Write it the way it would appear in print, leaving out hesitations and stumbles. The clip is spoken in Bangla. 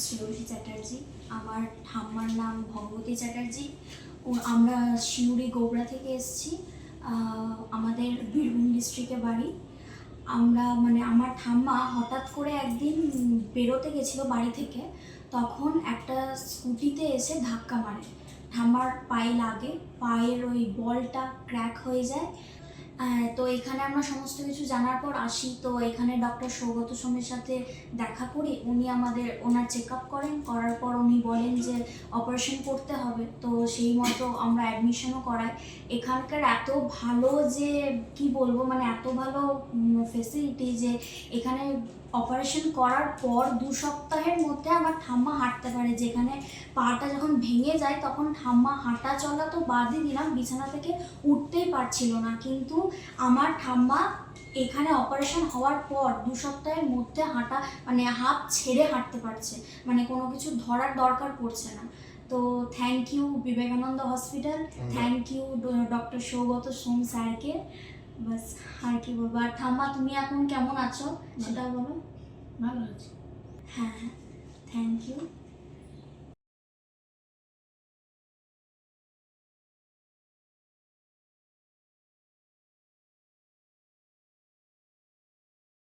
শ্রেয়সী চ্যাটার্জি। আমার ঠাম্মার নাম ভগবতী চ্যাটার্জি। আমরা শিউরি গোবরা থেকে এসেছি। আমাদের বীরভূম ডিস্ট্রিক্টে বাড়ি। আমরা আমার ঠাম্মা হঠাৎ করে একদিন বেরোতে গেছিলো বাড়ি থেকে, তখন একটা স্কুটিতে এসে ধাক্কা মারে। ঠাম্মার পায়ে লাগে, পায়ের ওই বলটা ক্র্যাক হয়ে যায়। তো এখানে আমরা সমস্ত কিছু জানার পর আসি। তো এখানে ডক্টর সৌগত সোমের সাথে দেখা করি। উনি ওনার চেক আপ করার পর উনি বলেন যে অপারেশন করতে হবে। তো সেই মতো আমরা অ্যাডমিশনও করাই। এখানকার এত ভালো যে কি বলবো, এত ভালো ফেসিলিটি যে এখানে অপারেশন করার পর 2 সপ্তাহের মধ্যে আমার ঠাম্মা হাঁটতে পারে। যেখানে পাটা যখন ভেঙে যায় তখন ঠাম্মা হাঁটা চলা তো বাদই দিলাম, বিছানা থেকে উঠতেই পারছিল না। কিন্তু আমার ঠাম্মা এখানে অপারেশন হওয়ার পর 2 সপ্তাহের মধ্যে হাঁটা হাত ছেড়ে হাঁটতে পারছে, কোনো কিছু ধরার দরকার পড়ছে না। তো thank you Vivekananda hospital, thank you doctor Saugata Som স্যারকে। বাস আর কি বলবো। আর ঠাম্মা তুমি এখন কেমন আছো সেটা বলো। ভালো আছি। হ্যাঁ, থ্যাংক ইউ।